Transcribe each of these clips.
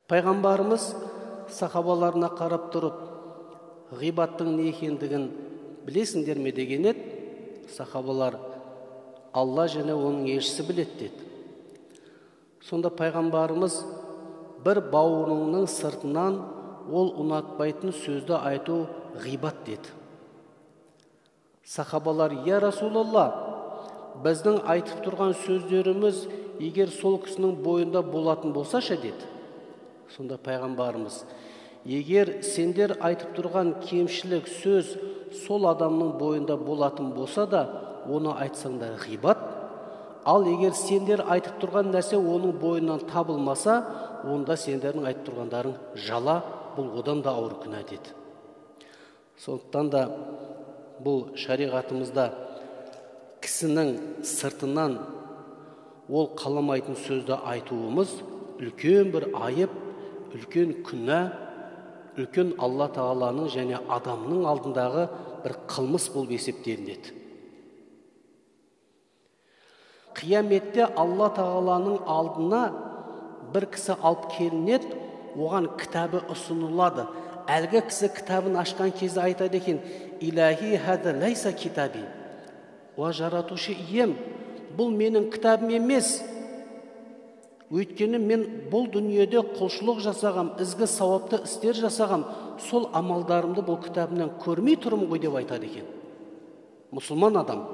Пайғамбарымыз сахабаларына қарап тұрып, ғибаттың не екендігін білесіңдер ме деген еді. Сахабалар: Алла және оның елшісі біледі деді. Сонда пайғамбарымыз: бір бауырыңның сыртынан ол ұнатпайтын сөзді айту ғибат деді. Сахабалар: Я Расулалла, біздің айтып тұрған сөздеріміз егер сол кісінің бойында болатын болса ше деді. Сонда пайғамбарымыз: егер сендер айтып тұрған кемшілік сөз сол адамның бойында болатын болса да, оны айтсаңдар ғибат. Ал егер сендер айтып тұрған нәрсе оның бойынан табылмаса, онда сендердің айтып тұрғандарың жала, бұл одан да ауыр күнә деді. Сондықтан да бұл шариғатымызда кісінің сыртынан ол қаламайтын сөзді айтуымыз үлкен бір айып, үлкен күнә, үлкен Алла Тағаланың және адамның алдындағы бір қылмыс болып есептелінеді. Қияметте Алла Тағаланың алдына бір кісі алып келінеді, оған кітабы ұсынылады. Әлгі кісі кітабын ашқан кезде айтады екен: Илахи хада лайса китаби ва жаратушы ием, бұл менің кітабым емес. Өйткені мен бұл дүниеде құлшылық жасағам, ізгі сауапты істер жасағам, сол амалдарымды бұл кітабымнан көрмей тұрмын ғой деп айтады екен мұсылман адам.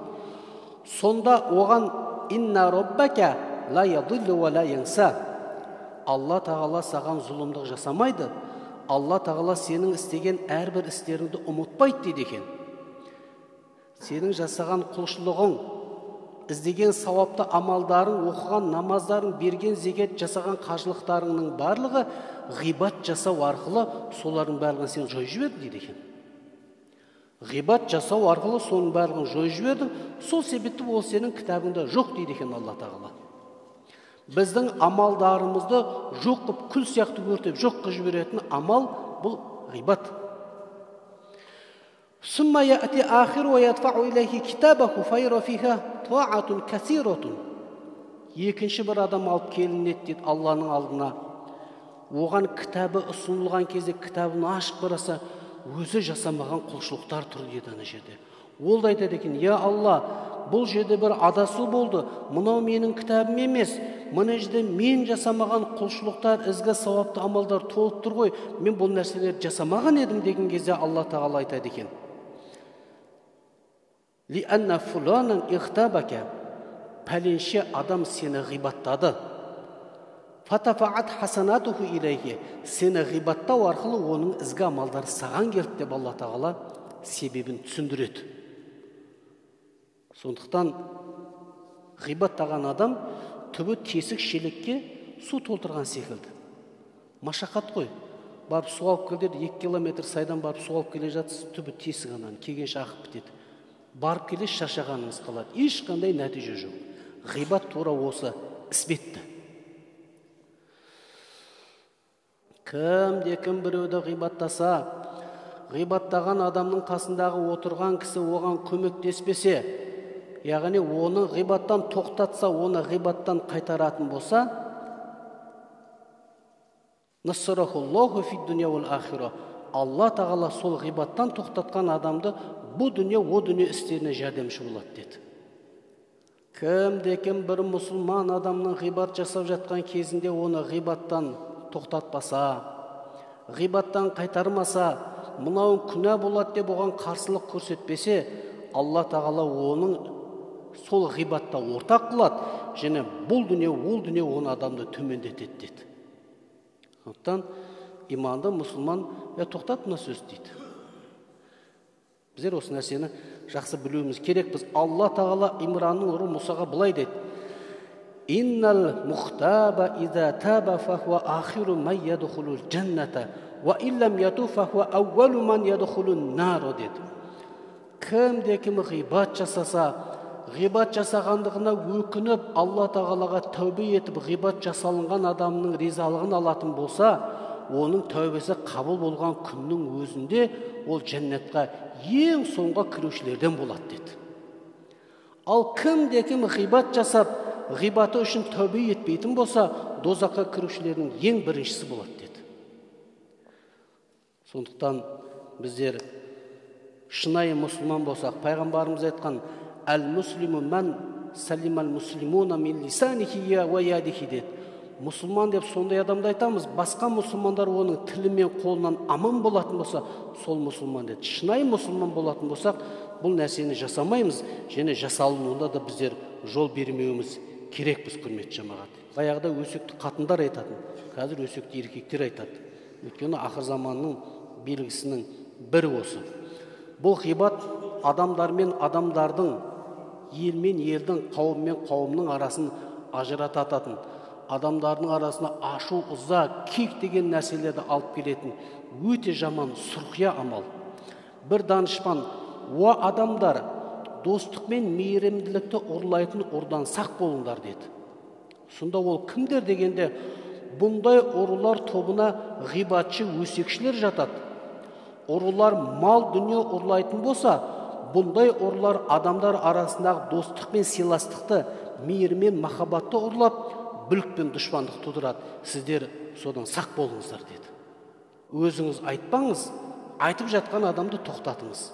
Сонда оған: Инна роббака ла ядиллу ва ла янса. Алла Тағала саған зұлымдық жасамайды. Алла Тағала сенің істеген әрбір істеріңді ұмытпайды дейді екен. Сенің жасаған құлшылығың, іздеген сауапты амалдарың, оқыған намаздарың, берген зекет, жасаған қажылықтарыңның барлығы ғибат жасау арқылы солардың барлығын сен жойып жібердің дейді екен. Ғибат жасау арқылы соның барлығын жойып жібердің, сол себепті ол сенің кітабыңда жоқ дейді екен Алла Тағала. Біздің амалдарымызды жоқ қып, күл сияқты өртеп жоқ қып жіберетін амал бұл ғибат. Сумма яти ахир ва ядфау илайхи китабаху файра фиха таатун касиратун. Екінші бір адам алып келінеді дейді Алланың алдына. Оған кітабы ұсынылған кезде кітабын ашып қараса, өзі жасамаған құлшылықтар тұр дейді ана жерде. Ол да айтады екен: Я Алла, бұл жерде бір адасу болды, мынау менің кітабым емес, мына жерде мен жасамаған құлшылықтар, ізгі сауапты амалдар толып тұр ғой, мен бұл нәрселерді жасамаған едім деген кезде Алла Тағала айтады екен: Ли анна фуланан ихтабака, пәленше адам сені ғибаттады. Фатафаат хасанатуху илайхи, сені ғибаттау арқылы оның ізгі амалдары саған келді деп Алла Тағала себебін түсіндіреді. Сондықтан ғибаттаған адам түбі тесік шелекке су толтырған секілді. Машақат қой. Барып су алып келдер, 2 километр сайдан барып су алып келе жатсыз, түбі тесік анан келгенше ағып бітеді. Барып келе шаршағаныңыз қалады. Ешқандай нәтиже жоқ. Ғибат тура осы іспетті. Кім біреуді ғибаттаса, ғибаттаған адамның қасындағы отырған кісі оған көмектеспесе, яғни оны ғибаттан тоқтатса, оны ғибаттан қайтаратын болса, Насрахуллаху фид дуния вал ахира. Алла Тағала сол ғибаттан тоқтатқан адамды бұл дүние, о дүние істеріне жәрдемші болады деді. Кім бір мұсылман адамның ғибат жасап жатқан кезінде оны ғибаттан тоқтатпаса, ғибаттан қайтармаса, мынауын күнә болады деп оған қарсылық көрсетпесе, Алла Тағала оның сол ғибатта ортақ қылады, және бұл дүние, ол дүние оны адамды төмендетеді деді. Сондықтан иманды мұсылман тоқтат мына сөз дейді. Біздер осы нәрсені жақсы білуіміз керек. Біз Алла Тағала Имранның ұры Мұсаға былай деді: Иннал мухтаба иза таба фахуа ахиру май ядхулул джанната ва иллам яту фахуа аввалу ман ядхулун наро деді. Кім ғибат жасаса, ғибат жасағандығына өкініп, Алла Тағалаға тәубе етіп, ғибат жасалынған адамның ризалығын алатын болса, оның тәубесі қабыл болған күннің өзінде ол жәннатқа ең соңғы кірушілерден болады деді. Ал кім ғибат жасап, ғибаты үшін тәубе етпейтін болса, дозаққа кірушілердің ең біріншісі болады деді. Сондықтан біздер шынайы мұсылман болсақ, пайғамбарымыз айтқан әл-муслиму мән салимал муслимуна мин лисанихи ва ядихи деді. Мұсылман деп сондай адамды айтамыз, басқа мұсылмандар оның тілі мен қолынан аман болатын болса, сол мұсылман деді. Шынайы мұсылман болатын болсақ, бұл нәрсені жасамаймыз, және жасалынуында да біздер жол бермеуіміз керекпіз, құрметті жамағат. Баяғыда өсекті қатындар айтатын, қазір өсекті еркектер айтады. Өйткені ақыр заманның белгісінің бірі осы. Бұл ғибат адамдар мен адамдардың, ел мен елдің, қауым мен қауымның арасын ажырататын, адамдардың арасына ашу, ыза, кек деген нәрселерді алып келетін өте жаман сұрқия амал. Бір данышпан, уа адамдар, достық мен мейірімділікті ұрлайтын ұрдан сақ болыңдар деді. Сонда ол кімдер дегенде, бұндай ұрылар тобына ғибатшы өсекшілер жатады. Ұрылар мал дүние ұрлайтын болса, бұндай ұрылар адамдар арасындағы достық пен сыйластықты, мейір мен махаббатты ұрлап, бүлік пен дұшпандық тудырады. Сіздер содан сақ болыңыздар деді. Өзіңіз айтпаңыз, айтып жатқан адамды тоқтатыңыз.